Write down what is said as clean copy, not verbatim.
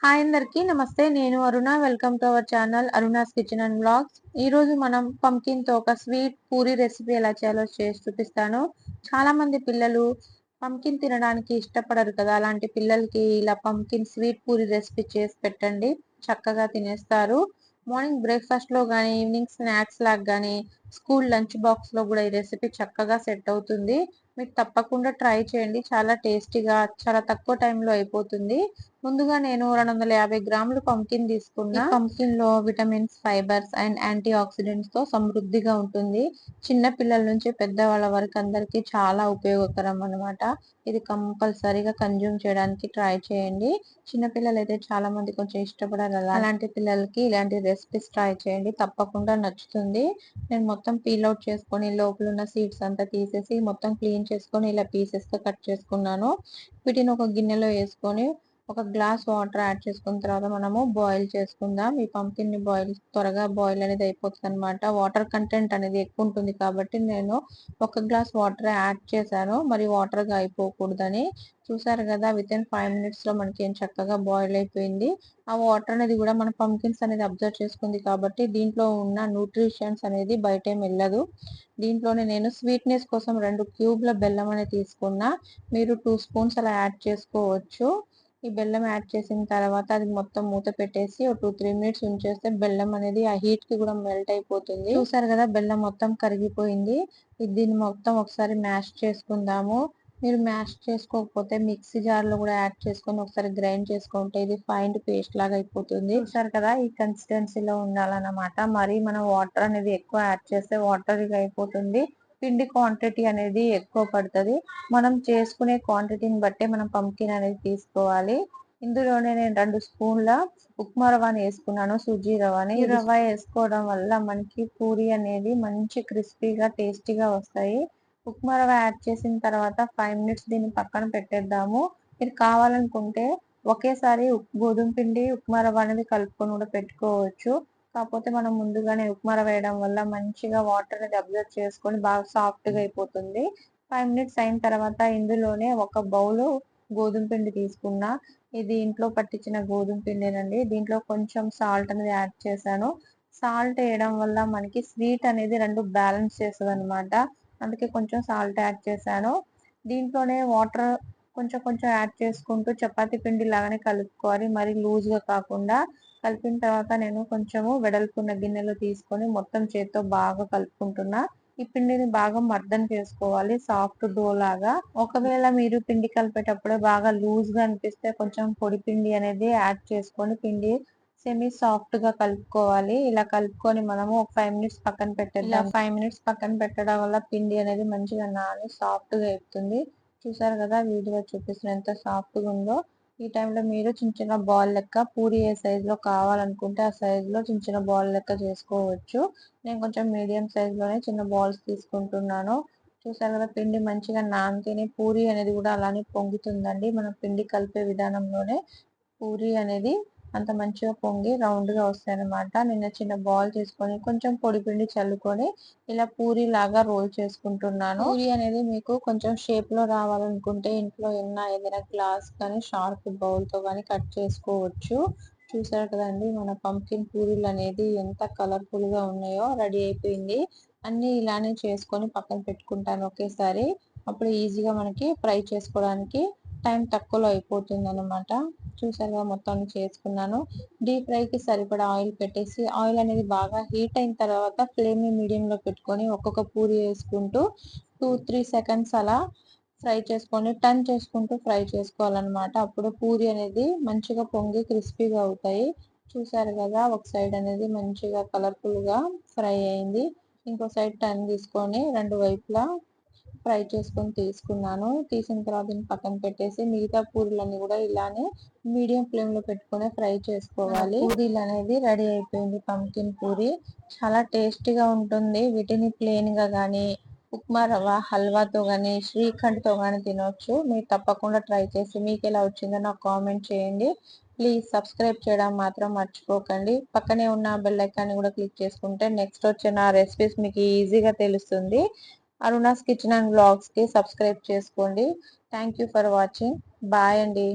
Hi అందరికి నమస్తే. నేను Aruna. Welcome to our channel Aruna's kitchen and blogs. ఈ రోజు మనం పంకిన్ తో ఒక స్వీట్ పూరి రెసిపీ ఎలా చేయాలో చేసి చూపిస్తాను. చాలా మంది పిల్లలు పంకిన్ తినడానికి ఇష్టపడరు కదా, అలాంటి పిల్లలకి ఇలా పంకిన్ స్వీట్ పూరి రెసిపీ చేసి పెట్టండి, చక్కగా తినేస్తారు. మార్నింగ్ బ్రేక్ఫాస్ట్ లో గానీ, ఈవినింగ్ స్నాక్స్ లాగా గానీ, స్కూల్ లంచ్ బాక్స్ లో కూడా ఈ రెసిపీ చక్కగా సెట్ అవుతుంది. మీరు తప్పకుండా ట్రై చేయండి. చాలా టేస్టీగా, చాలా తక్కువ టైంలో అయిపోతుంది. ముందుగా నేను 250 గ్రాములు పంకిన్ తీసుకున్నా. ఈ పంకిన్ లో vitamins, fibres and antioxidants తో సమృద్ధిగా ఉంటుంది. చిన్న పిల్లల నుంచి పెద్దవాళ్ళ వరకు అందరికి చాలా ఉపయోగకరం అన్నమాట. ఇది కంపల్సరీగా కన్జ్యూమ్ చేయడానికి ట్రై చేయండి. చిన్న పిల్లలు అయితే చాలా మంది కొంచెం ఇష్టపడారు కదా, అలాంటి పిల్లలకి ఇలాంటి రెసిపీస్ ట్రై చేయండి, తప్పకుండా నచ్చుతుంది. నేను మొత్తం పీల్ అవుట్ చేసుకొని లోపల ఉన్న సీడ్స్ అంతా తీసేసి మొత్తం క్లీన్ చేసుకొని ఇలా పీసెస్ గా కట్ చేసుకున్నాను. వీటిని ఒక గిన్నెలో వేసుకొని ఒక గ్లాస్ వాటర్ యాడ్ చేసుకున్న తర్వాత మనము బాయిల్ చేసుకుందాం. ఈ పంకిన్ ని త్వరగా బాయిల్ అనేది అయిపోతుంది అనమాట. వాటర్ కంటెంట్ అనేది ఎక్కువ ఉంటుంది కాబట్టి నేను ఒక గ్లాస్ వాటర్ యాడ్ చేశాను, మరి వాటర్ గా అయిపోకూడదని. చూసారు కదా, విత్ ఇన్ 5 minutes లో మనకి ఏం చక్కగా బాయిల్ అయిపోయింది. ఆ వాటర్ అనేది కూడా మన పంకిన్స్ అనేది అబ్జర్వ్ చేసుకుంది కాబట్టి దీంట్లో ఉన్న న్యూట్రిషన్స్ అనేది బయటేం వెళ్ళదు. దీంట్లోనే నేను స్వీట్నెస్ కోసం 2 క్యూబ్ల బెల్లం అనేది తీసుకున్నా. మీరు 2 స్పూన్స్ అలా యాడ్ చేసుకోవచ్చు. ఈ బెల్లం యాడ్ చేసిన తర్వాత అది మొత్తం మూత పెట్టేసి ఒక 2-3 minutes ఉంచేస్తే బెల్లం అనేది ఆ హీట్ కి కూడా మెల్ట్ అయిపోతుంది. చూసారు కదా, బెల్లం మొత్తం కరిగిపోయింది. దీన్ని మొత్తం ఒకసారి మ్యాష్ చేసుకుందాము. మీరు మ్యాష్ చేసుకోకపోతే మిక్సీ జార్ లో కూడా యాడ్ చేసుకొని ఒకసారి గ్రైండ్ చేసుకుంటే ఇది ఫైన్ పేస్ట్ లాగా అయిపోతుంది. చూసారు కదా, ఈ కన్సిస్టెన్సీలో ఉండాలన్నమాట. మరి మనం వాటర్ అనేది ఎక్కువ యాడ్ చేస్తే వాటరీగా అయిపోతుంది. పిండి క్వాంటిటీ అనేది ఎక్కువ పడుతుంది. మనం చేసుకునే క్వాంటిటీని బట్టే మనం పంకిన్ అనేది తీసుకోవాలి. ఇందులోనే నేను 2 స్పూన్ల ఉప్మా రవ్వని వేసుకున్నాను, సూజీ రవ్వని. ఈ రవ్వ వేసుకోవడం వల్ల మనకి పూరి అనేది మంచి క్రిస్పీగా, టేస్టీగా వస్తాయి. ఉప్మా రవ్వ యాడ్ చేసిన తర్వాత 5 minutes దీన్ని పక్కన పెట్టేద్దాము. మీరు కావాలనుకుంటే ఒకేసారి గోధుమ పిండి, ఉప్మా రవ్వ అనేది కలుపుకొని కూడా పెట్టుకోవచ్చు. కాకపోతే మనం ముందుగానే ఉప్మా రవ్వ వేయడం వల్ల మంచిగా వాటర్ అనేది అబ్జర్వ్ చేసుకొని బాగా సాఫ్ట్ గా అయిపోతుంది. 5 minutes అయిన తర్వాత ఇందులోనే ఒక బౌల్ గోధుమ పిండి తీసుకున్నా. ఇది ఇంట్లో పట్టించిన గోధుమ పిండినండి. దీంట్లో కొంచెం సాల్ట్ అనేది యాడ్ చేశాను. సాల్ట్ వేయడం వల్ల మనకి స్వీట్ అనేది 2 బ్యాలెన్స్ చేస్తుంది అనమాట. అందుకే కొంచెం సాల్ట్ యాడ్ చేశాను. దీంట్లోనే వాటర్ కొంచెం కొంచెం యాడ్ చేసుకుంటూ చపాతీ పిండి లాగానే కలుపుకోవాలి, మరి లూజ్ గా కాకుండా. కలిపిన తర్వాత నేను కొంచెము వెడల్పున్న గిన్నెలో తీసుకొని మొత్తం చేత్తో బాగా కలుపుకుంటున్నా. ఈ పిండిని బాగా మర్దన చేసుకోవాలి, సాఫ్ట్ డో లాగా. ఒకవేళ మీరు పిండి కలిపేటప్పుడే బాగా లూజ్ గా అనిపిస్తే కొంచెం పొడి పిండి అనేది యాడ్ చేసుకొని పిండి సెమీ సాఫ్ట్ గా కలుపుకోవాలి. ఇలా కలుపుకొని మనము ఒక 5 minutes పక్కన పెట్టేద్దాం. ఇలా 5 minutes పక్కన పెట్టడం వల్ల పిండి అనేది మంచిగా నాని సాఫ్ట్ గా అవుతుంది. చూసారు కదా, వీడియో చూపిస్తున్న ఎంత సాఫ్ట్ గా ఉందో. ఈ టైంలో మీరు చిన్న చిన్న బాల్ లెక్క పూరి ఏ సైజ్ లో కావాలనుకుంటే ఆ సైజ్ లో చిన్న చిన్న బాల్ లెక్క చేసుకోవచ్చు. నేను కొంచెం మీడియం సైజ్ లోనే చిన్న బాల్స్ తీసుకుంటున్నాను. చూసారు కదా, పిండి మంచిగా నానితేనే పూరి అనేది కూడా అలానే పొంగుతుందండి. మనం పిండి కలిపే విధానంలోనే పూరి అనేది అంత మంచిగా పొంగి రౌండ్ గా వస్తాయి అనమాట. నిన్న చిన్న బాల్ తీసుకొని కొంచెం పొడి పిండి చల్లుకొని ఇలా పూరి లాగా రోల్ చేసుకుంటున్నాను. పూరి అనేది మీకు కొంచెం షేప్ లో రావాలనుకుంటే ఇంట్లో ఏదైనా గ్లాస్ కానీ షార్ప్ బౌల్ తో కానీ కట్ చేసుకోవచ్చు. చూసారు కదండి, మన పంకిన్ పూరీలు అనేది ఎంత కలర్ఫుల్ గా ఉన్నాయో. రెడీ అయిపోయింది. అన్ని ఇలానే చేసుకొని పక్కన పెట్టుకుంటాను ఒకేసారి. అప్పుడు ఈజీగా మనకి ఫ్రై చేసుకోవడానికి టైం తక్కువలో అయిపోతుంది అనమాట. చూసారుగా, మొత్తం చేసుకున్నాను. డీప్ ఫ్రై కి సరిపడా ఆయిల్ పెట్టేసి ఆయిల్ అనేది బాగా హీట్ అయిన తర్వాత ఫ్లేమ్ ని మీడియం లో పెట్టుకొని ఒక్కొక్క పూరి వేసుకుంటూ 2-3 seconds అలా ఫ్రై చేసుకొని టర్న్ చేసుకుంటూ ఫ్రై చేసుకోవాలన్నమాట. అప్పుడు పూరి అనేది మంచిగా పొంగి క్రిస్పీగా అవుతాయి. చూసారు కదా, ఒక సైడ్ అనేది మంచిగా కలర్ఫుల్ గా ఫ్రై అయింది. ఇంకో సైడ్ టర్న్ తీసుకొని 2 వైపులా ఫ్రై చేసుకొని తీసుకున్నాను. తీసిన తర్వాత దీన్ని పక్కన పెట్టేసి మిగతా పూరీలన్నీ కూడా ఇలానే మీడియం ఫ్లేమ్ లో పెట్టుకొని ఫ్రై చేసుకోవాలి. పూరీలు అనేది రెడీ అయిపోయింది. పంకిన్ పూరి చాలా టేస్టీగా ఉంటుంది. వీటిని ప్లెయిన్ గా గానీ, ఉప్మా రవ్వ హల్వాతో గానీ, శ్రీఖండ్ తో గానీ తినొచ్చు. మీరు తప్పకుండా ట్రై చేసి మీకు ఎలా వచ్చిందో నాకు కామెంట్ చేయండి. ప్లీజ్ సబ్స్క్రైబ్ చేయడం మాత్రం మర్చిపోకండి. పక్కనే ఉన్న బెల్ ఐకాన్ కూడా క్లిక్ చేసుకుంటే నెక్స్ట్ వచ్చిన నా రెసిపీస్ మీకు ఈజీగా తెలుస్తుంది. అరుణాస్ కిచెన్ అండ్ బ్లాగ్స్ కి సబ్స్క్రైబ్ చేసుకోండి. Thank you for watching. Bye అండి.